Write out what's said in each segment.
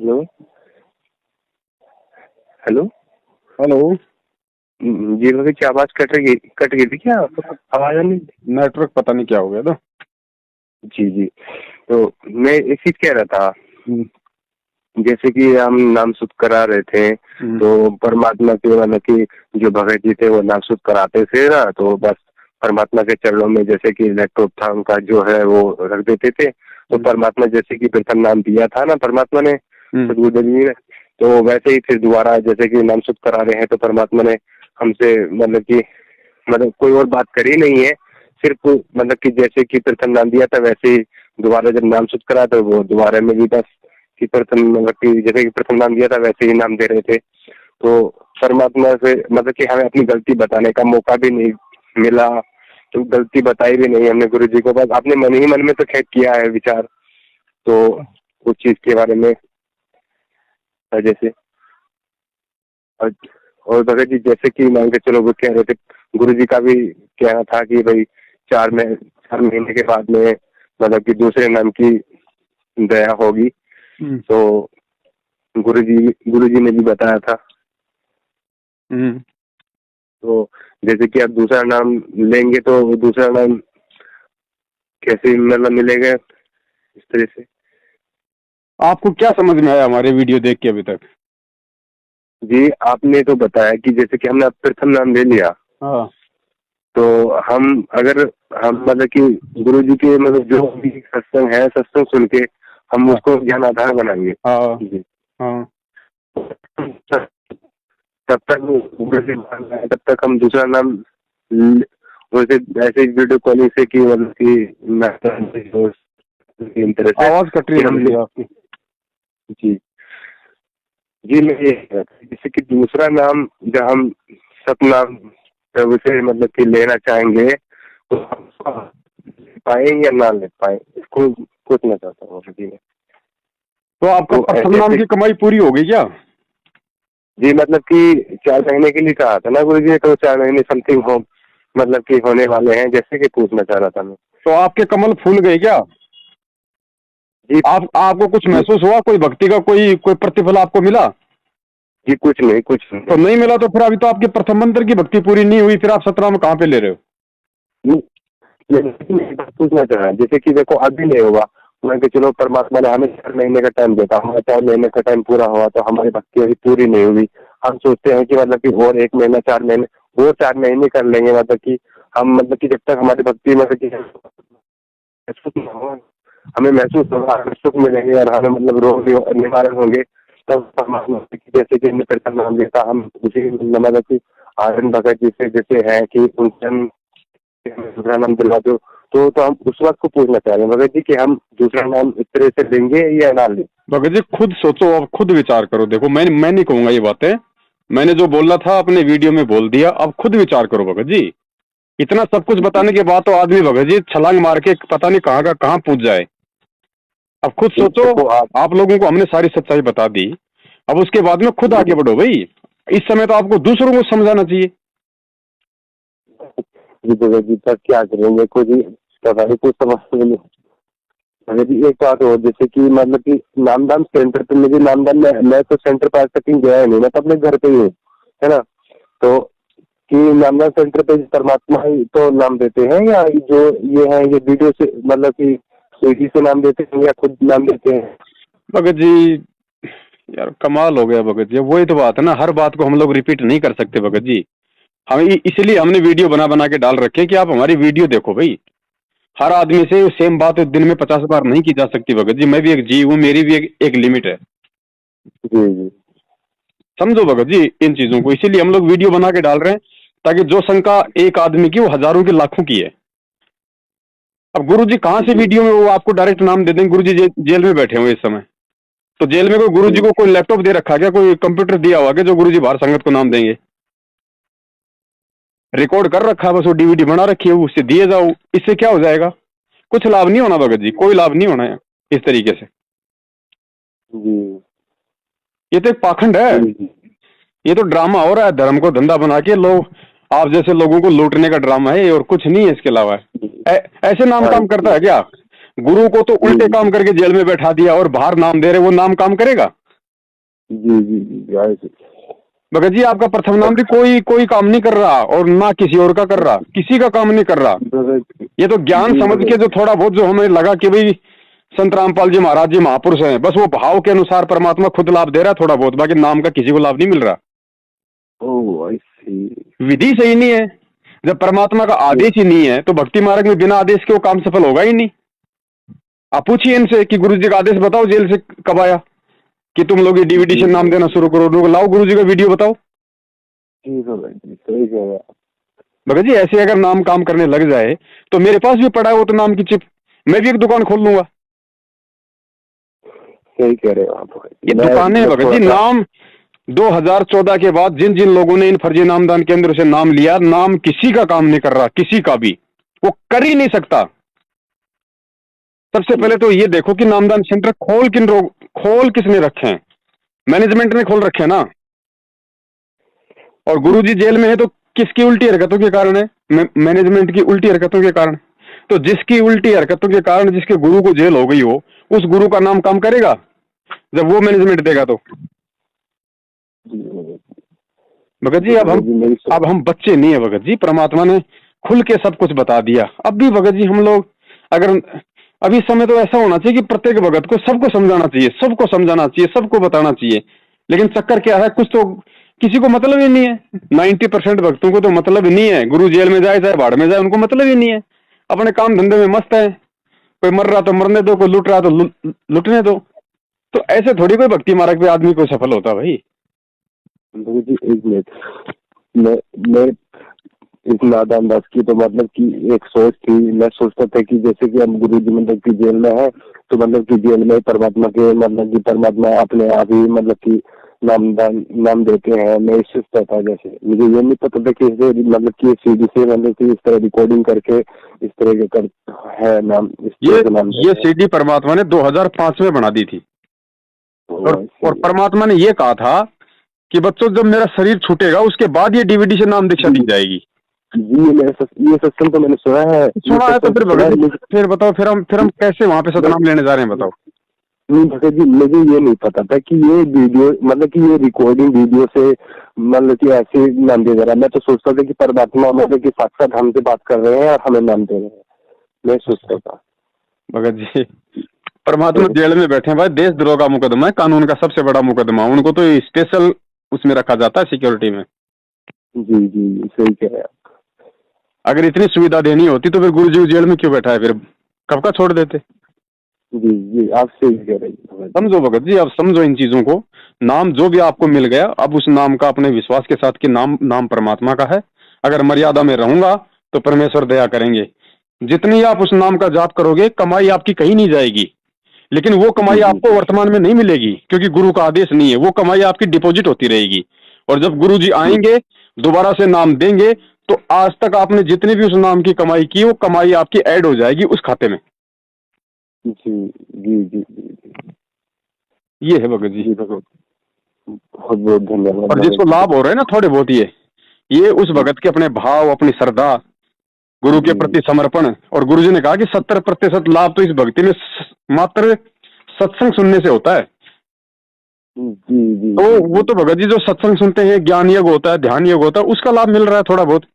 Hello hello hello. Ji Bhagat की आवाज cut गई थी क्या? आवाज नहीं। नेटवर्क पता नहीं क्या हो गया था। जी जी, तो मैं एक चीज कह रहा था, हम्म, जैसे कि हम नाम शुद्ध करा रहे थे, तो परमात्मा के मतलब कि जो भगत जी थे वो नाम शुद्ध कराते थे ना, तो बस परमात्मा के चरणों में जैसे कि लैपटॉप था उनका जो है वो रख देते थे। तो परमात्मा जैसे कि प्रथम नाम दिया था ना परमात्मा ने, सदगुरुदेव जी ने, तो वैसे ही फिर दोबारा जैसे कि नाम शुद्ध करा रहे हैं, तो परमात्मा ने हमसे मतलब कोई और बात करी नहीं है, सिर्फ मतलब कि जैसे कि प्रथम नाम दिया था वैसे ही दोबारा जब नाम शुद्ध करा तो वो दोबारा में भी बस कि प्रथम मतलब कि जैसे कि प्रथम नाम दिया था वैसे ही नाम दे रहे थे। तो परमात्मा से मतलब कि हमें अपनी गलती बताने का मौका भी नहीं मिला, तो गलती बताई भी नहीं हमने गुरु जी को, बस अपने मन ही मन में तो खैर किया है विचार तो उस चीज के बारे में जैसे। और और भगत जी जैसे कि मान के चलो वो कह रहे थे, गुरु जी का भी कहना था कि भाई 4 महीने के बाद में मतलब कि दूसरे नाम की दया होगी। तो गुरु जी ने भी बताया था। तो जैसे कि आप दूसरा नाम लेंगे तो दूसरा नाम कैसे मतलब मिलेगा इस तरह से? आपको क्या समझ में आया हमारे वीडियो देख के अभी तक? जी आपने तो बताया कि जैसे कि हमने प्रथम नाम ले लिया, हाँ, तो हम अगर हम मतलब कि गुरु जी के मतलब जो भी सत्संग है सत्संग सुन के हम हाँ, उसको ज्ञान आधार बनाएंगे। हाँ, जी, हाँ। तब तक गुरु जी मान रहे हैं, तब तक हम दूसरा नाम वैसे ऐसे वीडियो कॉलिंग से कि मतलब कि इन तरह से आवाज कट रही कि है हम बगत जी आपकी। जी जी मैं ये कह रहा था, जैसे कि दूसरा नाम जब हम सतनाम प्रभु से मतलब कि लेना चाहेंगे तो हम पाएंगे या ना ले पाए, इसको पूछना चाहता हूँ जी मैं। तो आपका तो प्रथम नाम ऐसे की कमाई पूरी हो गई क्या? जी मतलब कि 4 महीने के लिए कहा था ना गुरु जी ने, तो 4 महीने समथिंग हो मतलब कि होने वाले हैं, जैसे कि पूछना चाह रहा था मैं। तो आपके कमल फूल गए क्या? जी आपको कुछ जी महसूस हुआ? कोई भक्ति का कोई प्रतिफल आपको मिला? जी कुछ नहीं कुछ तो नहीं। नहीं मिला तो फिर अभी तो आपकी प्रथम मंत्र की भक्ति पूरी नहीं हुई, फिर आप सतनाम कहाँ पे ले रहे हो? एक बात पूछना चाह रहा है, जैसे कि देखो अभी नहीं होगा, मैं कि चलो परमात्मा ने हमें 4 महीने का टाइम देता, हमारा 4 महीने का टाइम पूरा हुआ तो हमारी भक्ति अभी पूरी नहीं हुई। हम सोचते हैं कि मतलब कि और 1 महीना 4 महीने और 4 महीने कर लेंगे, मतलब कि हम मतलब कि जब तक हमारी भक्ति मतलब कि महसूस न हो, हमें महसूस होगा, हमें सुख मिलेंगे और हमें मतलब रोग निवारण होंगे, तब परमात्मा जैसे कि हमने प्रथम नाम लेता हम उसी मतलब कि आनंद भगत जी से जैसे है कि उनसे हम दूसरा नाम दिलवा दो, तो हम उस वक्त को पूछना चाह रहे हैं भगत जी कि हम दूसरा नाम इस तरह से लेंगे या ना लें। भगत जी खुद सोचो, अब खुद विचार करो। देखो मैं नहीं कहूंगा ये बातें, मैंने जो बोला था अपने वीडियो में बोल दिया। अब खुद विचार करो भगत जी। इतना सब कुछ बताने के बाद तो आदमी भगत जी छलांग मार के पता नहीं कहाँ का कहाँ पहुंच जाए। अब खुद सोचो। देखो आप आप लोगों को हमने सारी सच्चाई बता दी, अब उसके बाद में खुद आगे बढ़ो भाई। इस समय तो आपको दूसरों को समझाना चाहिए। जी भगत जी तब क्या करेंगे कुछ पता नहीं, कुछ समझ में नहीं। भगत जी एक बात और, जैसे कि मतलब कि नामदान सेंटर पे मुझे नामदान में मैं तो सेंटर पर आज तक गया ही नहीं, मैं तो अपने घर पे ही हूँ, है ना। तो कि नामदान सेंटर पे परमात्मा ही तो नाम देते हैं या जो ये है ये वीडियो से मतलब कि सीडी से नाम देते हैं या खुद नाम देते हैं? भगत जी यार कमाल हो गया भगत जी। वही तो बात है ना, हर बात को हम लोग रिपीट नहीं कर सकते भगत जी। हम इसलिए हमने वीडियो बना बना के डाल रखे कि आप हमारी वीडियो देखो भाई। हर आदमी से सेम बात दिन में 50 बार नहीं की जा सकती भगत जी। मैं भी एक जीव हूँ, मेरी भी एक लिमिट है। जी जी समझो भगत जी इन चीजों को। इसीलिए हम लोग वीडियो बना के डाल रहे हैं ताकि जो शंका एक आदमी की वो हजारों की लाखों की है। अब गुरु जी कहाँ से जी वीडियो में वो आपको डायरेक्ट नाम दे देंगे? गुरु जी जेल में बैठे हुए इस समय। तो जेल में कोई गुरु जी जी को कोई लैपटॉप दे रखा क्या, कोई कंप्यूटर दिया हुआ क्या जो गुरु जी बाहर संगत को नाम देंगे? रिकॉर्ड कर रखा है बस, वो डीवीडी बना रखी है, उससे दिए जाओ। इससे क्या हो जाएगा? कुछ लाभ नहीं होना भगत जी, कोई लाभ नहीं होना है इस तरीके से। जी ये तो एक पाखंड है। जी ये तो ड्रामा हो रहा है, धर्म को धंधा बना के लोग आप जैसे लोगों को लूटने का ड्रामा है और कुछ नहीं है इसके अलावा। जी ऐसे नाम हाँ काम करता जी है क्या? गुरु को तो जी उल्टे जी काम करके जेल में बैठा दिया और बाहर नाम दे रहे, वो नाम काम करेगा? जी जी जी आए थे। भगत जी आपका प्रथम नाम भी कोई काम नहीं कर रहा और ना किसी और का कर रहा, किसी का काम नहीं कर रहा। भगत ये तो ज्ञान जी समझ के भगत जो थोड़ा बहुत जो हमें लगा कि भाई संत रामपाल जी महाराज जी महापुरुष हैं, बस वो भाव के अनुसार परमात्मा खुद लाभ दे रहा है थोड़ा बहुत, बाकी नाम का किसी को लाभ नहीं मिल रहा। ओह आई सी। विधि सही नहीं है। जब परमात्मा का आदेश ही नहीं है तो भक्ति मार्ग में बिना आदेश के वो काम सफल होगा ही नहीं। आप पूछिए इनसे कि गुरु जी का आदेश बताओ जेल से कब आया कि तुम लोग ये डीवीडी से नाम देना शुरू करो, लोग लाओ गुरु जी का वीडियो बताओ। जी भगत जी सही कह रहे हैं आप। भगत जी ऐसे अगर नाम काम करने लग जाए तो मेरे पास भी पड़ा है वो तो नाम की चिप, मैं भी एक दुकान खोल लूंगा। सही कह रहे हो आप भगत जी। ये दुकानें मैं भगत थोड़ा जी सा नाम 2014 के बाद जिन जिन लोगों ने इन फर्जी नामदान केंद्र से नाम लिया, नाम किसी का काम नहीं कर रहा, किसी का भी, वो कर ही नहीं सकता। सबसे पहले तो ये देखो कि नामदान सेंटर खोल किसने रखे हैं? मैनेजमेंट ने खोल रखे हैं ना। और गुरुजी जेल में है तो किसकी उल्टी हरकतों के कारण है? मैनेजमेंट की उल्टी हरकतों के कारण। तो जिसकी उल्टी हरकतों के कारण जिसके गुरु को जेल हो गई हो, उस गुरु का नाम काम करेगा जब वो मैनेजमेंट देगा तो? भगत जी अब हम बच्चे नहीं है भगत जी, परमात्मा ने खुल के सब कुछ बता दिया। अब भी भगत जी हम लोग अगर अभी समय तो ऐसा होना चाहिए कि प्रत्येक भगत को सबको समझाना चाहिए, सबको समझाना चाहिए, सबको बताना चाहिए। लेकिन चक्कर क्या है, कुछ तो किसी को मतलब ही नहीं है। 90% भक्तों को तो मतलब ही नहीं है। गुरु जेल में जाए चाहे भाड़ में जाए, उनको मतलब ही नहीं है। अपने काम धंधे में मस्त है। कोई मर रहा तो मरने दो, कोई लूट रहा तो लूटने दो। तो ऐसे थोड़ी कोई भक्ति मार्ग पे आदमी को सफल होता भाई। जी एक मिनट, मैं इस नादान दास की तो मतलब कि एक सोच थी। मैं सोचता था कि जैसे कि हम गुरु जी मतलब कि जेल में है तो मतलब कि जेल में परमात्मा के मतलब कि परमात्मा अपने आप ही मतलब कि नाम देते हैं। मैं इस सोचता था, जैसे मुझे ये नहीं पता था कि इसे मतलब कि सीडी से मतलब कि इस तरह रिकॉर्डिंग करके इस तरह के कर है नाम, इस तरह के नाम ये सीडी परमात्मा ने 2005 में बना दी थी। और परमात्मा ने ये कहा था कि बच्चों जब मेरा शरीर छूटेगा उसके बाद ये डीवीडी से नाम दीक्षा दी जाएगी। जी ये सत्संग तो मैंने सुना है। तो फिर बताओ, फिर हम कैसे वहां पे सतनाम लेने जा रहे हैं बताओ? नहीं भगत जी मुझे ये नहीं पता था कि ये वीडियो मतलब कि ये रिकॉर्डिंग वीडियो से मतलब कि ऐसे नाम दे रहा। मैं तो सोचता था कि परमात्मा मतलब कि साक्षात हमसे बात कर रहे हैं और हमें नाम दे रहे हैं, मैं सोचता था। भगत जी परमात्मा जेल में बैठे हैं भाई, देशद्रोह का मुकदमा है, कानून का सबसे बड़ा मुकदमा। उनको तो स्पेशल उसमें रखा जाता है, सिक्योरिटी में। जी जी सही कह रहे हैं। अगर इतनी सुविधा देनी होती तो फिर गुरुजी जेल में क्यों बैठा है? फिर कब का छोड़ देते। जी जी आप सही कह रहे हैं। समझो भगत जी, अब समझो इन चीजों को। नाम जो भी आपको मिल गया, अब उस नाम का अपने विश्वास के साथ कि नाम परमात्मा का है। अगर मर्यादा में रहूंगा तो परमेश्वर दया करेंगे। जितनी आप उस नाम का जाप करोगे, कमाई आपकी कहीं नहीं जाएगी। लेकिन वो कमाई आपको वर्तमान में नहीं मिलेगी, क्योंकि गुरु का आदेश नहीं है। वो कमाई आपकी डिपॉजिट होती रहेगी। और जब गुरु जी आएंगे, दोबारा से नाम देंगे, तो आज तक आपने जितनी भी उस नाम की कमाई की, वो कमाई आपकी ऐड हो जाएगी उस खाते में। जी जी जी जी ये है भगत जी। बहुत बहुत धन्यवाद। और जिसको लाभ हो रहे हैं ना थोड़े बहुत, ये उस भगत के अपने भाव, अपनी श्रद्धा, गुरु के प्रति समर्पण। और गुरु जी ने कहा कि 70% लाभ तो इस भक्ति में मात्र सत्संग सुनने से होता है। तो वो तो भगत जी जो सत्संग सुनते हैं, ज्ञान योग होता है, ध्यान योग होता है, उसका लाभ मिल रहा है थोड़ा बहुत।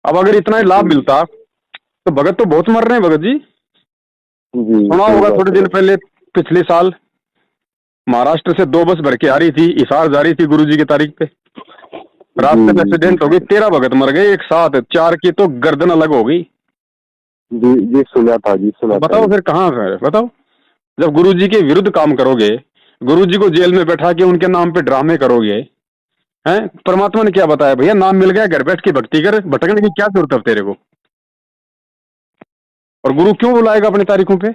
अब अगर इतना ही लाभ मिलता तो भगत तो बहुत मर रहे हैं भगत जी। सुना होगा थोड़े दिन पहले, पिछले साल महाराष्ट्र से 2 बस भर के आ रही थी, हिसार जा रही थी गुरु जी की तारीख पे। रास्ते में एक्सीडेंट हो गई, 13 भगत मर गए एक साथ। 4 की तो गर्दन अलग हो गई। जी सुना था जी, सुना। बताओ फिर कहाँ है? बताओ, जब गुरु जी के विरुद्ध काम करोगे, गुरु जी को जेल में बैठा के उनके नाम पे ड्रामे करोगे, हैं? परमात्मा ने क्या बताया? भैया नाम मिल गया, घर बैठ के भक्ति कर, भटकने की क्या जरूरत है तेरे को? और गुरु क्यों बुलाएगा अपनी तारीखों पे?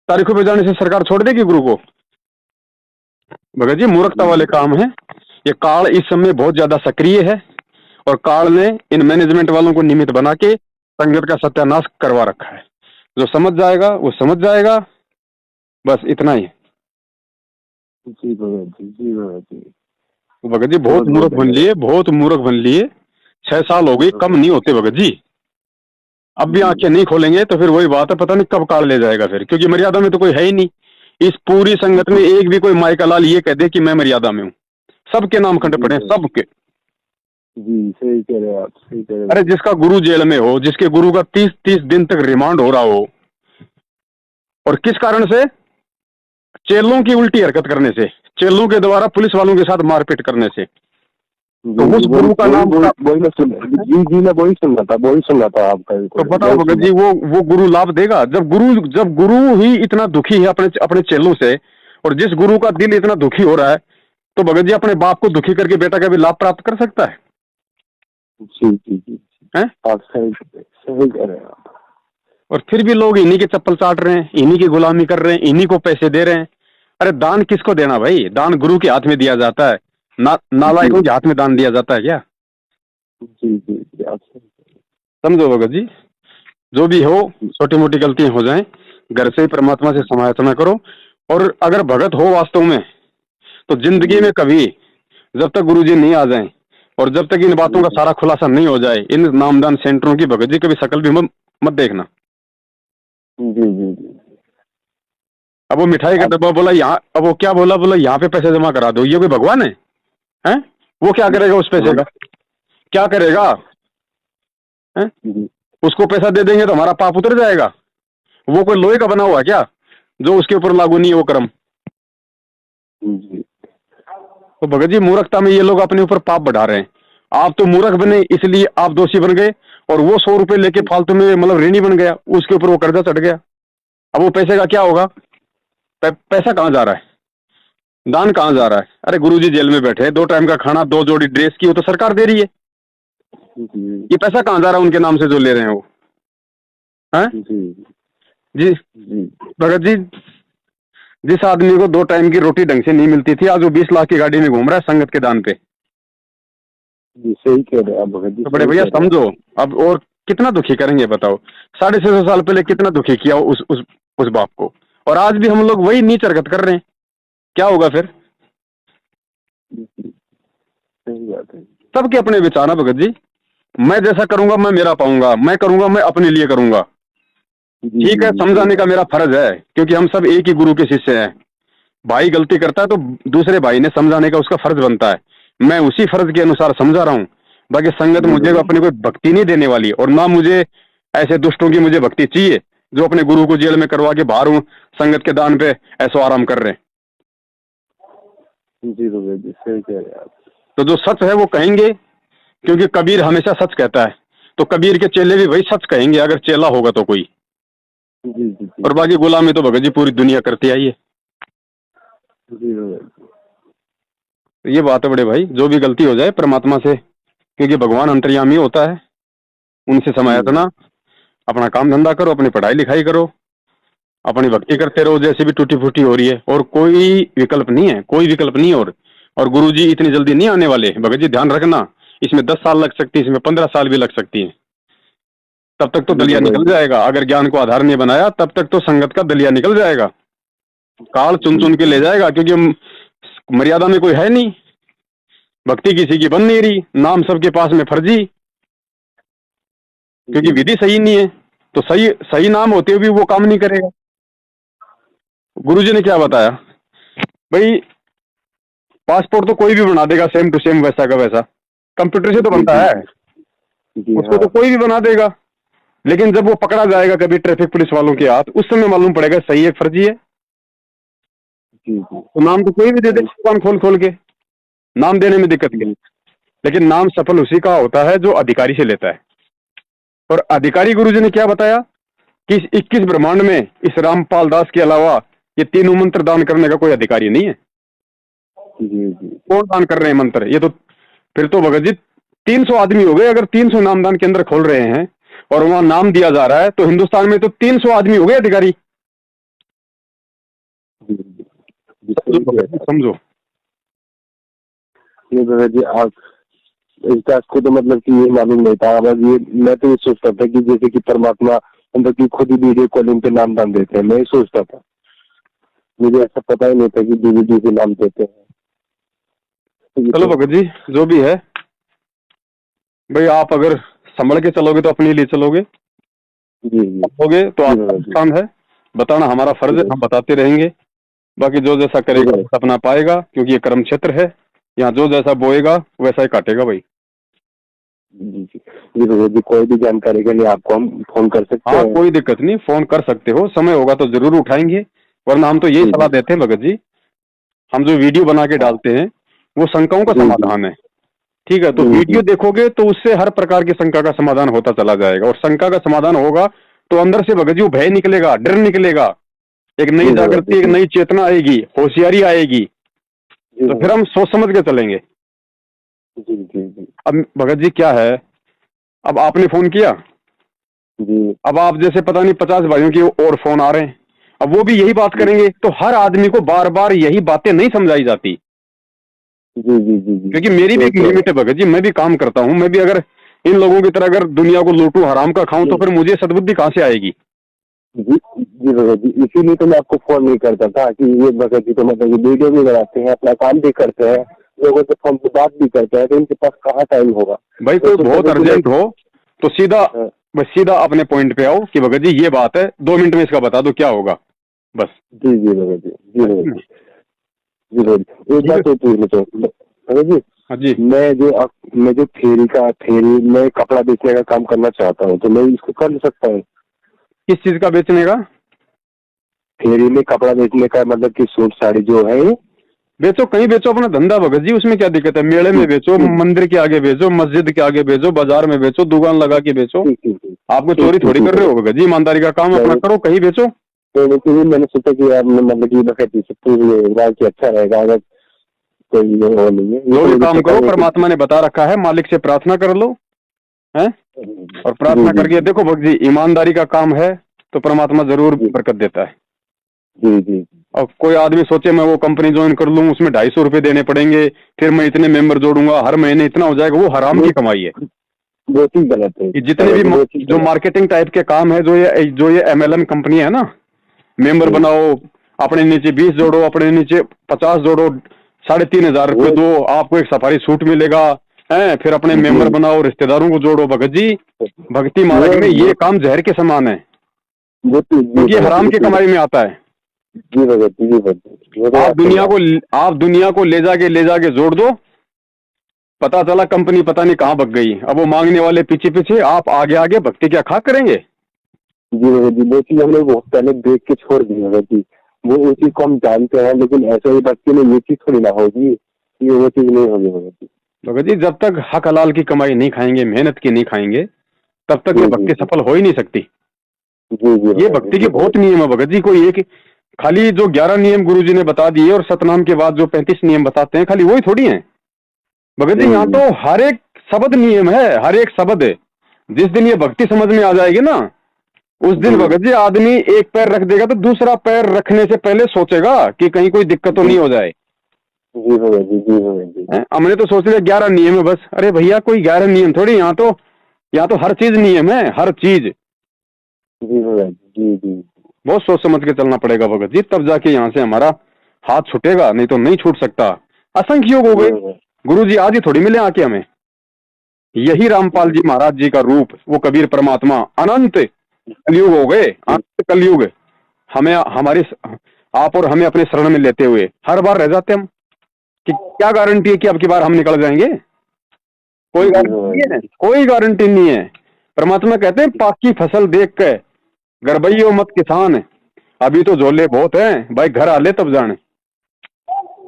तारीखों पे जाने से सरकार छोड़ देगी गुरु को? भगत जी मूर्खता वाले काम है। ये काल इस समय बहुत ज्यादा सक्रिय है, और काल ने इन मैनेजमेंट वालों को निमित्त बना के संगत का सत्यानाश करवा रखा है। जो समझ जाएगा वो समझ जाएगा, बस इतना ही। जी भगत जी, जी भगत जी। भगत जी बहुत मूर्ख बन लिए, बहुत मूर्ख बन लिए। 6 साल हो गई, कम नहीं होते भगत जी। अब भी आंखें नहीं खोलेंगे तो फिर वही बात है, पता नहीं कब काल ले जाएगा फिर, क्योंकि मर्यादा में तो कोई है ही नहीं। इस पूरी संगत में एक भी कोई माइका लाल ये कह दे कि मैं मर्यादा में हूँ। सबके नाम खंड पड़े, सबके। जी सही कह रहे हैं आप, सही कह रहे हैं। अरे जिसका गुरु जेल में हो, जिसके गुरु का 30-30 दिन तक रिमांड हो रहा हो, और किस कारण से? चेलों की उल्टी हरकत करने से, चेलों के द्वारा पुलिस वालों के साथ मारपीट करने से। तो उस गुरु का नाम वही मैं सुन, जी मैं वही सुन रहा था आपका। तो बताओ भगत जी, वो गुरु लाभ देगा? जब गुरु ही इतना दुखी है अपने चेलों से, और जिस गुरु का दिल इतना दुखी हो रहा है, तो भगत जी अपने बाप को दुखी करके बेटा का भी लाभ प्राप्त कर सकता है? जी जी जी हैं? आप सही कह रहे हैं आप। और फिर भी लोग इन्हीं के चप्पल चाट रहे हैं, इन्हीं की गुलामी कर रहे हैं, इन्हीं को पैसे दे रहे हैं। अरे दान किसको देना भाई? दान गुरु के हाथ में दिया जाता है, नालायकों के हाथ में दान दिया जाता है क्या? जी जी जी आप समझो भगत जी, जो भी हो, छोटी मोटी गलतियां हो जाएं, घर से ही परमात्मा से समायाचना करो। और अगर भगत हो वास्तव में, तो जिंदगी में कभी, जब तक गुरुजी नहीं आ जाएं और जब तक इन बातों का सारा खुलासा नहीं हो जाए, इन नामदान सेंटरों की भगत जी कभी शकल भी मत देखना। जी जी जी। अब वो मिठाई का डब्बा बोला यहाँ, अब वो क्या बोला यहाँ पे पैसे जमा करा दो, ये कोई भगवान है? हैं? वो क्या करेगा उस पैसे का? क्या करेगा? हैं? उसको पैसा दे देंगे तो हमारा पाप उतर जाएगा? वो कोई लोहे का बना हुआ क्या जो उसके ऊपर लागू नहीं है वो कर्म? तो भगत जी मूर्खता में ये लोग अपने ऊपर पाप बढ़ा रहे हैं। आप तो मूर्ख बने इसलिए आप दोषी बन गए, और वो 100 रुपए लेके फालतू में मतलब ऋणी बन गया, उसके ऊपर वो कर्जा चढ़ गया। अब वो पैसे का क्या होगा? पैसा कहाँ जा रहा है? दान कहाँ जा रहा है? अरे गुरुजी जेल में बैठे, 2 टाइम का खाना, 2 जोड़ी ड्रेस की, वो तो सरकार दे रही है। ये पैसा कहाँ जा रहा है उनके नाम से जो ले रहे हैं वो? हैं? जी भगत जी, जिस आदमी को 2 टाइम की रोटी ढंग से नहीं मिलती थी, आज वो 20 लाख की गाड़ी में घूम रहा है संगत के दान पे। जी सही कह रहे हैं आप भगत जी। तो बड़े भैया समझो अब, और कितना दुखी करेंगे बताओ? 650 साल पहले कितना दुखी किया उस बाप को, और आज भी हम लोग वही नीच हरकत कर रहे हैं। क्या होगा फिर? सही बात है। सबके अपने विचार है भगत जी। मैं जैसा करूंगा मैं मेरा पाऊंगा, मैं करूंगा मैं अपने लिए करूंगा। ठीक है, समझाने का मेरा फर्ज है, क्योंकि हम सब एक ही गुरु के शिष्य हैं। भाई गलती करता है तो दूसरे भाई ने समझाने का उसका फर्ज बनता है। मैं उसी फर्ज के अनुसार समझा रहा हूँ। बाकी संगत मुझे अपनी कोई भक्ति नहीं देने वाली, और ना मुझे ऐसे दुष्टों की मुझे भक्ति चाहिए जो अपने गुरु को जेल में करवा के बाहर हूँ संगत के दान पे ऐसो आराम कर रहे हैं। जी सही कह रहे हैं आप। तो जो सच है वो कहेंगे, क्योंकि कबीर हमेशा सच कहता है, तो कबीर के चेले भी वही सच कहेंगे अगर चेला होगा तो कोई। जी। और बाकी गुलामी तो भगत जी पूरी दुनिया करती आई है। तो ये बात है बड़े भाई, जो भी गलती हो जाए परमात्मा से, क्योंकि भगवान अंतर्यामी होता है, उनसे समायाचना, अपना काम धंधा करो, अपनी पढ़ाई लिखाई करो, अपनी भक्ति करते रहो जैसे भी टूटी फूटी हो रही है, और कोई विकल्प नहीं है, कोई विकल्प नहीं। और गुरुजी इतनी जल्दी नहीं आने वाले भगत जी, ध्यान रखना। इसमें 10 साल लग सकती है, इसमें 15 साल भी लग सकती है। तब तक तो दलिया निकल जाएगा, अगर ज्ञान को आधार नहीं बनाया तब तक तो संगत का दलिया निकल जाएगा, काल चुन चुन के ले जाएगा। क्योंकि मर्यादा में कोई है नहीं, भक्ति किसी की बन नहीं रही, नाम सबके पास में फर्जी, क्योंकि विधि सही नहीं है। तो सही नाम होते हुए भी वो काम नहीं करेगा। गुरुजी ने क्या बताया भाई, पासपोर्ट तो कोई भी बना देगा सेम टू सेम, वैसा का वैसा, कंप्यूटर से तो बनता है, उसको तो कोई भी बना देगा। लेकिन जब वो पकड़ा जाएगा कभी ट्रैफिक पुलिस वालों के हाथ, उस समय मालूम पड़ेगा सही है फर्जी है। तो नाम तो कोई भी दे दे दुकान खोल के, नाम देने में दिक्कत नहीं, लेकिन नाम सफल उसी का होता है जो अधिकारी से लेता है। और अधिकारी गुरुजी ने क्या बताया कि इस 21 ब्रह्मांड में इस रामपाल दास के अलावा ये 3 मंत्र दान करने का कोई अधिकारी नहीं है। कौन दान कर रहे हैं मंत्र? ये तो फिर तो भगत जी 300 आदमी हो गए। अगर 300 नामदान केंद्र खोल रहे हैं और वहां नाम दिया जा रहा है, तो हिंदुस्तान में तो 300 आदमी हो गए अधिकारी। समझो ये भगत जी आप इसका को तो मतलब कि ये मालूम नहीं था। बस ये मैं तो ये सोचता था कि जैसे कि परमात्मा मतलब कि खुद ही वीडियो कॉलिंग पे नाम दान देते हैं, मैं सोचता था, मुझे ऐसा पता ही नहीं था कि डीवीडी पे नाम देते हैं। चलो भगत जी जो भी है भाई, आप अगर संभल के चलोगे तो अपने लिए चलोगे, जी चलोगे तो आपका काम है बताना, हमारा फर्ज है, हम बताते रहेंगे। बाकी जो जैसा करेगा जी अपना पाएगा, क्योंकि ये कर्म क्षेत्र है। यहाँ जो जैसा बोएगा वैसा ही काटेगा भाई। जी जी जी भगत जी, कोई भी जानकारी के लिए आपको हम फोन कर सकते हाँ हैं? कोई दिक्कत नहीं, फोन कर सकते हो, समय होगा तो जरूर उठाएंगे। वरना हम तो यही जी सलाह जी देते हैं भगत जी, हम जो वीडियो बना के हाँ डालते हैं वो शंकाओं का जी जी समाधान है। ठीक है, तो जी जी वीडियो देखोगे तो उससे हर प्रकार की शंका का समाधान होता चला जाएगा, और शंका का समाधान होगा तो अंदर से भगत जी वो भय निकलेगा, डर निकलेगा, एक नई जी भगत जागृति, एक जी नई चेतना आएगी, होशियारी आएगी। जी तो फिर भगत हम सोच समझ के चलेंगे। जी जी जी अब भगत जी क्या है, अब आपने फोन किया, जी अब आप जैसे पता नहीं 50 भाइयों की और फोन आ रहे हैं, अब वो भी यही बात जी करेंगे, तो हर आदमी को बार बार यही बातें नहीं समझाई जाती। जी जी जी जी क्योंकि मेरी भी ये एक तो है। लिमिट है भगत जी, मैं भी काम करता हूँ, मैं भी अगर इन लोगों की तरह अगर दुनिया को लूटूं, हराम का खाऊं, तो जी फिर मुझे सद्बुद्धि कहाँ से आएगी? जी जी भगत जी, इसीलिए तो मैं आपको फोन नहीं करता था कि ये भगत जी तो मतलब ये वीडियो भी बनाते हैं, अपना काम भी करते हैं, लोगों से फोन पे बात भी करते हैं, तो इनके पास कहाँ टाइम होगा? भाई तो कोई सोचा बहुत था कि मैं अर्जेंट हो तो सीधा, हाँ, बस सीधा अपने पॉइंट पे आओ कि भगत जी ये बात है, 2 मिनट में इसका बता दो क्या होगा, बस। जी जी भगत जी जी भगत जी जी भगत जी, एक ठीक है। बात तो पूछ लेता हूँ भगत जी। हाँ जी। मैं जो थेरी में कपड़ा बेचने का काम करना चाहता हूँ, तो मैं इसको कर सकता हूँ? किस चीज का बेचने का? थेरी में कपड़ा बेचने का मतलब कि सूट साड़ी जो है। बेचो, कहीं बेचो अपना धंधा भगत जी, उसमें क्या दिक्कत है? मेले में ठीक बेचो, ठीक मंदिर के आगे बेचो, मस्जिद के आगे बेचो, बाजार में बेचो, दुकान लगा के बेचो। ठीक ठीक ठीक आपको ठीक चोरी ठीक थोड़ी ठीक कर रहे है। हो भगत जी, ईमानदारी का काम अपना नहीं करो, कहीं बेचो। तो लेकिन मैंने सोचा कि यार मतलब कि बकैती से पूरा कि अच्छा रहेगा, अगर कोई ये वो नहीं है, ये जो तो भी मुझे काम पता करो नहीं कि। परमात्मा ने बता रखा है, मालिक से प्रार्थना कर लो है, और जी प्रार्थना जी करके देखो भगत जी, ईमानदारी का काम है तो परमात्मा जरूर जी बरकत देता है। जी जी अब कोई आदमी सोचे मैं वो कंपनी ज्वाइन कर लूं, उसमें 250 रुपये देने पड़ेंगे, फिर मैं इतने मेंबर जोड़ूंगा, हर महीने इतना हो जाएगा, वो हराम वो की कमाई है। वो चीज गलत है ये जितने भी वो चीज जो गलत मार्केटिंग टाइप के काम है, जो ये MLM कंपनी है ना, मेंबर है। बनाओ, अपने नीचे 20 जोड़ो, अपने नीचे 50 जोड़ो, 3,500 रुपये वो दो, आपको एक सफारी सूट मिलेगा है, फिर अपने जी मेंबर बनाओ, रिश्तेदारों को जोड़ो, भगत जी भक्ति वो मार्ग में वो ये काम जहर के समान है, वो चीज जी क्योंकि ये भगत जी, हराम वो की चीज कमाई में आता है। जी भगत जी जी भगत जी, वो तो आप बात सही दुनिया है। को आप दुनिया को ले जाके जोड़ दो, पता चला कंपनी पता नहीं कहाँ भग गई, अब वो मांगने वाले पीछे पीछे, आप आगे आगे, भक्ति क्या खा करेंगे? जी भगत जी, वो चीज हमने बहुत पहले देख के छोड़ दी भगत जी। वो चीज को हम जानते हैं, लेकिन ऐसे ही भक्ति में ये चीज थोड़ी ना होगी, ये वो चीज नहीं होगी भगत जी। भगत जी जब तक हक हलाल की कमाई नहीं खाएंगे, मेहनत की नहीं खाएंगे, तब तक जी ये जी भक्ति जी सफल हो ही नहीं सकती। जी जी ये भगत जी भक्ति जी के भगत बहुत नियम है भगत जी, कोई एक खाली जो 11 नियम गुरुजी ने बता दिए और सतनाम के बाद जो 35 नियम बताते हैं, खाली वही थोड़ी है भगत जी। यहाँ जी तो हर एक शब्द नियम है, हर एक शब्द है। जिस दिन ये भक्ति समझ में आ जाएगी ना, उस दिन जी भगत जी आदमी एक पैर रख देगा तो दूसरा पैर रखने से पहले सोचेगा कि कहीं कोई दिक्कत तो जी नहीं हो जाए। जी भगत जी जी भगत जी हमने तो सोच लिया 11 नियम है बस, अरे भैया कोई 11 नियम थोड़ी, यहाँ तो हर चीज नियम है, हर चीज। जी भगत जी जी बहुत सोच समझ के चलना पड़ेगा भगत जी, तब जाके यहाँ से हमारा हाथ छूटेगा, नहीं तो नहीं छूट सकता। असंख्य योग हो जी गए, भगत गुरु जी आज ही थोड़ी मिले आके हमें, यही रामपाल जी महाराज जी का रूप, वो कबीर परमात्मा, अनंत कलयुग हो गए, जी अनंत कलयुग हमें हमारे आप और हमें अपने शरण में लेते हुए हर बार रह जाते हम, कि क्या गारंटी है कि अब की बार हम निकल जाएंगे? कोई जी गारंटी नहीं है, भगत कोई गारंटी नहीं है। परमात्मा कहते हैं पाकी फसल देख के गड़बइयो मत किसान, अभी तो झोले बहुत हैं भाई, घर आ ले तब जाने।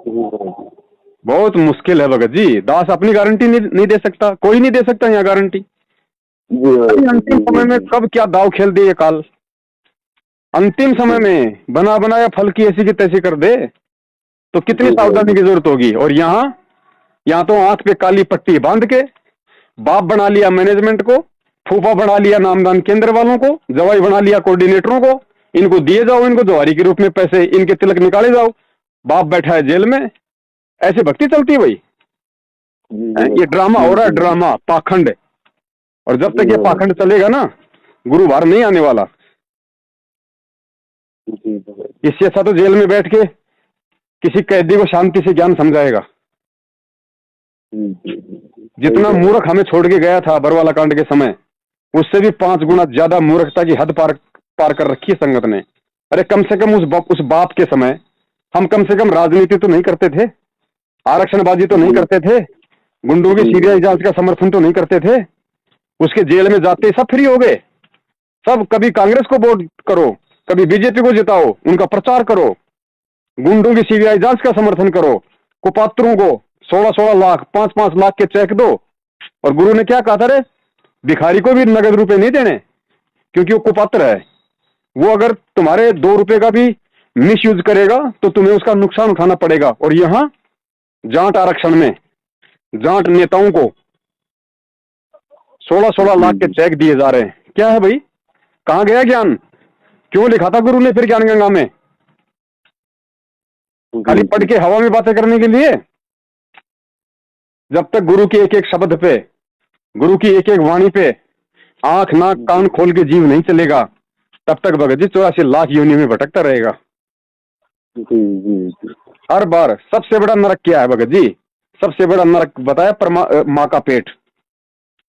जी बहुत मुश्किल है भगत जी, दास अपनी गारंटी नहीं दे सकता, कोई नहीं दे सकता यहाँ गारंटी। अरे अंतिम समय में कब क्या दाव खेल दे ये काल, अंतिम समय में बना बनाया फल की ऐसी की तैसी कर दे, तो कितनी सावधानी की जरूरत होगी। और यहाँ तो आंख पे काली पट्टी बांध के बाप बना लिया मैनेजमेंट को, फूफा बना लिया नामदान केंद्र वालों को, जवाई बना लिया कोऑर्डिनेटरों को, इनको दिए जाओ, इनको जवारी के रूप में पैसे, इनके तिलक निकाले जाओ, बाप बैठा है जेल में। ऐसे भक्ति चलती है भाई, ये ड्रामा हो रहा है, ड्रामा, पाखंड। और जब तक ये पाखंड चलेगा ना, गुरु बाहर नहीं आने वाला। इससे अच्छा तो जेल में बैठ के किसी कैदी को शांति से ज्ञान समझाएगा। जितना मूर्ख हमें छोड़ के गया था बरवाला कांड के समय, उससे भी 5 गुना ज्यादा मूर्खता की हद पार कर रखी है संगत ने। अरे कम से कम उस बाप के समय हम कम से कम राजनीति तो नहीं करते थे, आरक्षणबाजी तो नहीं करते थे, गुंडों की सीबीआई जांच का समर्थन तो नहीं करते थे, उसके जेल में जाते सब फ्री हो गए। सब कभी कांग्रेस को वोट करो, कभी बीजेपी को जिताओ, उनका प्रचार करो, गुंडों की सीबीआई जांच का समर्थन करो, कुपात्रों को 16-16 लाख 5-5 लाख के चेक दो। और गुरु ने क्या कहा था रे, भिखारी को भी नगद रुपए नहीं देने, क्योंकि वो कुपात्र है। वो अगर तुम्हारे 2 रुपए का भी मिस यूज करेगा तो तुम्हें उसका नुकसान उठाना पड़ेगा। और यहां जाट आरक्षण में जाट नेताओं को 16-16 लाख के चेक दिए जा रहे हैं। क्या है भाई, कहां गया ज्ञान? क्यों लिखा था गुरु ने फिर ज्ञान गंगा में? खाली पढ़ के हवा में बातें करने के लिए? जब तक गुरु के एक एक शब्द पे, गुरु की एक एक वाणी पे आंख नाक कान खोल के जीव नहीं चलेगा, तब तक भगत जी 84 लाख योनि में भटकता रहेगा। हर बार सबसे बड़ा नरक क्या है भगत जी? सबसे बड़ा नरक बताया, माँ का पेट,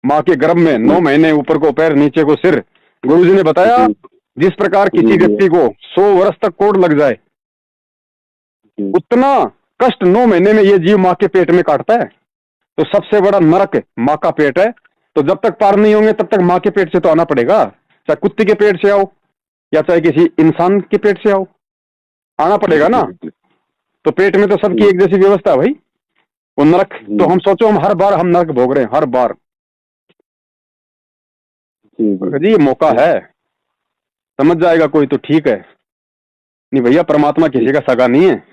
माँ के गर्भ में 9 महीने, ऊपर को पैर नीचे को सिर। गुरुजी ने बताया जिस प्रकार किसी व्यक्ति को 100 वर्ष तक कोढ़ लग जाए, उतना कष्ट 9 महीने में ये जीव माँ के पेट में काटता है। तो सबसे बड़ा नरक माँ का पेट है। तो जब तक पार नहीं होंगे तब तक माँ के पेट से तो आना पड़ेगा, चाहे कुत्ते के पेट से आओ या चाहे किसी इंसान के पेट से आओ, आना पड़ेगा ना। तो पेट में तो सबकी एक जैसी व्यवस्था है भाई। वो नरक तो हम सोचो, हम हर बार हम नरक भोग रहे हैं, हर बार। जी ये मौका है, समझ जाएगा कोई तो ठीक है, नहीं भैया परमात्मा किसी का सगा नहीं है,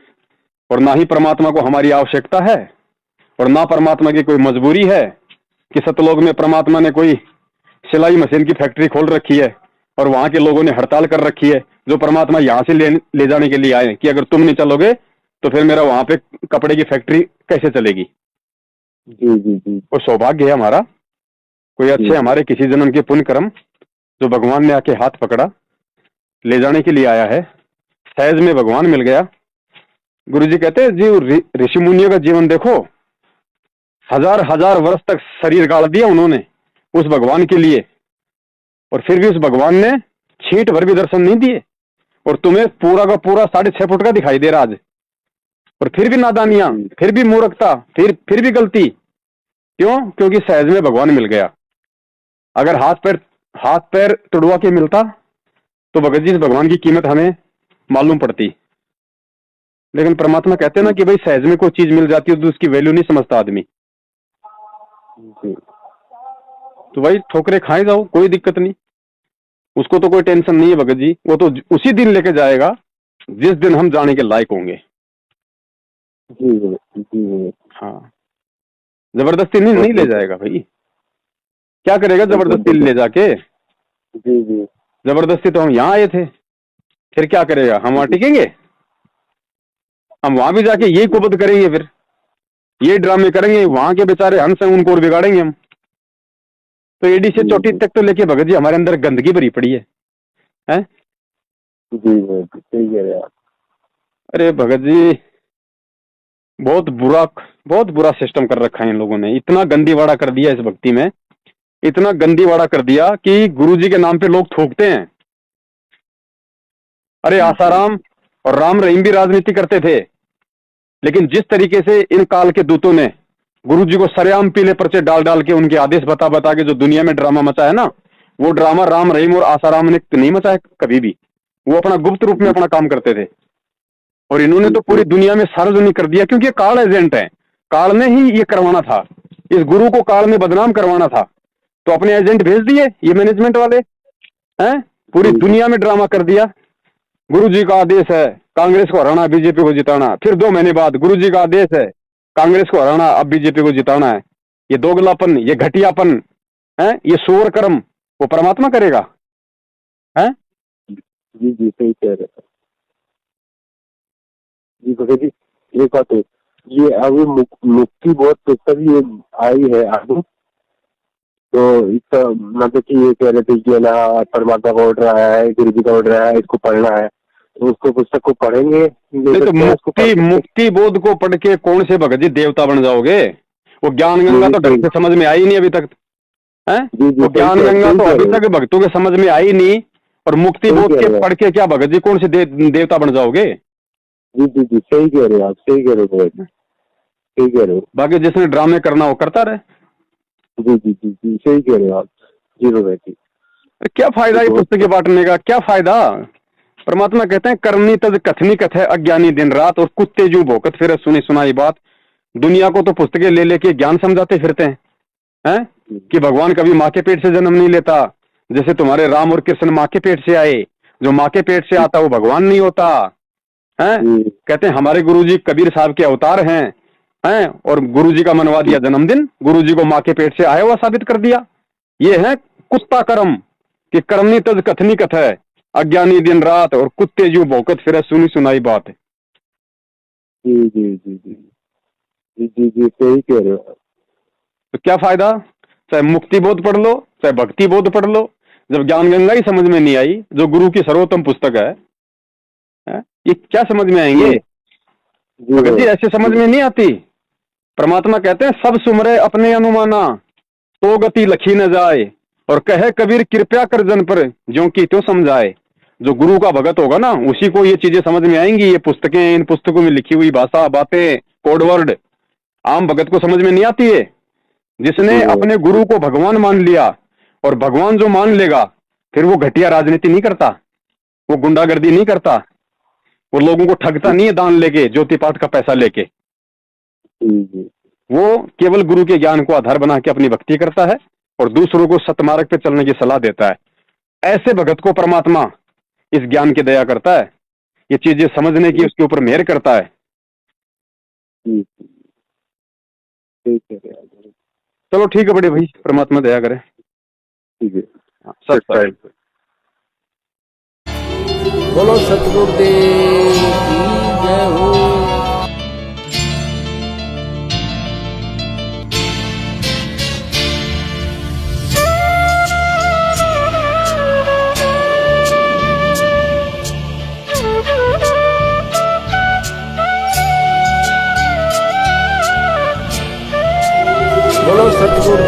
और ना ही परमात्मा को हमारी आवश्यकता है, और ना परमात्मा की कोई मजबूरी है कि सतलोक में परमात्मा ने कोई सिलाई मशीन की फैक्ट्री खोल रखी है और वहां के लोगों ने हड़ताल कर रखी है, जो परमात्मा यहां से ले जाने के लिए आए कि अगर तुम नहीं चलोगे तो फिर मेरा वहां पे कपड़े की फैक्ट्री कैसे चलेगी। जी। वो सौभाग्य है हमारा, कोई अच्छे हमारे किसी जन्म के पुण्य कर्म जो भगवान ने आके हाथ पकड़ा, ले जाने के लिए आया है, सहज में भगवान मिल गया। गुरुजी कहते हैं जी ऋषि मुनियों का जीवन देखो, 1000 वर्ष तक शरीर गाड़ दिया उन्होंने उस भगवान के लिए, और फिर भी उस भगवान ने छींट भर भी दर्शन नहीं दिए। और तुम्हें पूरा का पूरा 6.5 फुट का दिखाई दे रहा आज, और फिर भी नादानियां, फिर भी मूर्खता, फिर भी गलती। क्यों? क्योंकि सहज में भगवान मिल गया। अगर हाथ पैर तुड़वा के मिलता तो भगत जी भगवान की कीमत हमें मालूम पड़ती। लेकिन परमात्मा कहते हैं ना कि भाई सहज में कोई चीज मिल जाती है तो उसकी वैल्यू नहीं समझता आदमी। तो भाई ठोकरे खाए जाओ, कोई दिक्कत नहीं, उसको तो कोई टेंशन नहीं है भगत जी। वो तो उसी दिन लेके जाएगा जिस दिन हम जाने के लायक होंगे। जी। हाँ, जबरदस्ती नहीं ले जाएगा भाई। क्या करेगा जबरदस्ती ले जाके? जी। जबरदस्ती तो हम यहाँ आए थे, फिर क्या करेगा? हम वहां टिकेंगे? हम वहां भी जाके यही कुबत करेंगे, फिर ये ड्रामे करेंगे, वहां के बेचारे हंस हैं उनको और बिगाड़ेंगे हम। तो एडी से चोटी तक तो लेके भगत जी हमारे अंदर गंदगी भरी पड़ी है, हैं? जी सही कह रहे हैं आप। अरे भगत जी बहुत बुरा सिस्टम कर रखा है इन लोगों ने। इतना गंदीवाड़ा कर दिया इस भक्ति में, इतना गंदीवाड़ा कर दिया कि गुरुजी के नाम पे लोग थूकते हैं। अरे आसाराम और राम रहीम भी राजनीति करते थे, लेकिन जिस तरीके से इन काल के दूतों ने गुरुजी को सरेआम पीले पर्चे डाल के उनके आदेश बता के जो दुनिया में ड्रामा मचा है ना, वो ड्रामा राम रहीम और आसाराम ने नहीं मचाया कभी भी। वो अपना गुप्त रूप में अपना काम करते थे, और इन्होंने तो पूरी दुनिया में सार्वजनिक कर दिया, क्योंकि काल एजेंट है। काल ने ही ये करवाना था, इस गुरु को काल में बदनाम करवाना था, तो अपने एजेंट भेज दिए ये मैनेजमेंट वाले, हैं? पूरी दुनिया में ड्रामा कर दिया। गुरुजी का आदेश है कांग्रेस को हराना, बीजेपी को जिताना। फिर 2 महीने बाद गुरुजी का आदेश है कांग्रेस को हराना, अब बीजेपी को जिताना है। ये दोगलापन, ये घटियापन है, ये सूर कर्म वो परमात्मा करेगा? हैं? जी सही कह रहे हैं जी भगत जी। एक बात है, ये अभी मुक्ति बहुत पुस्तक ये आई है आगे, तो इसका मतलब कि ये कह रहे थे कि ना परमात्मा का ऑर्डर आया है, गुरु जी का ऑर्डर आया है, इसको पढ़ना है, तो उसको पुस्तक को पढ़ेंगे। तो मुक्ति बोध को पढ़ के कौन से भगत जी देवता बन जाओगे? वो ज्ञान गंगा तो ढंग से समझ में आई नहीं अभी तक, है? वो ज्ञान गंगा तो अभी तक भक्तों के समझ में आई नहीं, और मुक्ति बोध के पढ़ के क्या भगत जी कौन से देवता बन जाओगे? जी जी जी, सही कह रहे हो आप, सही कह रहे हो भगत जी, सही कह रहे हो। बाकी जिसने ड्रामे करना वो करता रहे। जी जी जी जी, सही कह रहे हो आप। जी भगत जी। क्या फायदा ये पुस्तकें बांटने का, क्या फायदा। परमात्मा कहते हैं करनी तज कथनी कथ है अज्ञानी दिन रात, और कुत्ते जू भोकत फिर सुनी सुनाई बात। दुनिया को तो पुस्तकें ले लेके ज्ञान समझाते फिरते हैं कि भगवान कभी माँ के पेट से जन्म नहीं लेता, जैसे तुम्हारे राम और कृष्ण माँ के पेट से आए, जो माँ के पेट से आता वो भगवान नहीं होता है। कहते हैं हमारे गुरुजी कबीर साहब के अवतार हैं और गुरुजी का मनवा दिया जन्मदिन, गुरुजी को माँ के पेट से आया हुआ साबित कर दिया। ये है कुत्ता कर्म कि करनी तज कथनी कथ है अज्ञानी दिन रात, और कुत्ते जू भौकत फिर सुनी सुनाई बात। जी जी जी जी जी जी जी, सही कह रहे हो आप। तो क्या फायदा, चाहे मुक्ति बोध पढ़ लो चाहे भक्ति बोध पढ़ लो, जब ज्ञान गंगा ही समझ में नहीं आई, जो गुरु की सर्वोत्तम पुस्तक है ये क्या समझ में आएंगे। भगत जी ऐसे समझ में नहीं आती। परमात्मा कहते हैं सब सुमरे अपने अनुमाना, तो गति लखी न जाए, और कहे कबीर कृपया कर जन पर ज्यों की त्यों समझाए। जो गुरु का भगत होगा ना उसी को ये चीजें समझ में आएंगी। ये पुस्तकें, इन पुस्तकों में लिखी हुई भाषा बातें कोडवर्ड आम भगत को समझ में नहीं आती है। जिसने अपने गुरु को भगवान मान लिया, और भगवान जो मान लेगा फिर वो घटिया राजनीति नहीं करता, वो गुंडागर्दी नहीं करता, वो लोगों को ठगता नहीं है दान लेके, ज्योति पाठ का पैसा लेके। वो केवल गुरु के ज्ञान को आधार बना के अपनी भक्ति करता है और दूसरों को सतमार्ग पे चलने की सलाह देता है। ऐसे भगत को परमात्मा इस ज्ञान की दया करता है, ये चीजें समझने की उसके ऊपर मेहर करता है। चलो ठीक है बड़े भाई, परमात्मा दया करे। ठीक है, सत्संग। बोलो सतगुरुदेव की जय हो। बोलो सतगुरुदेव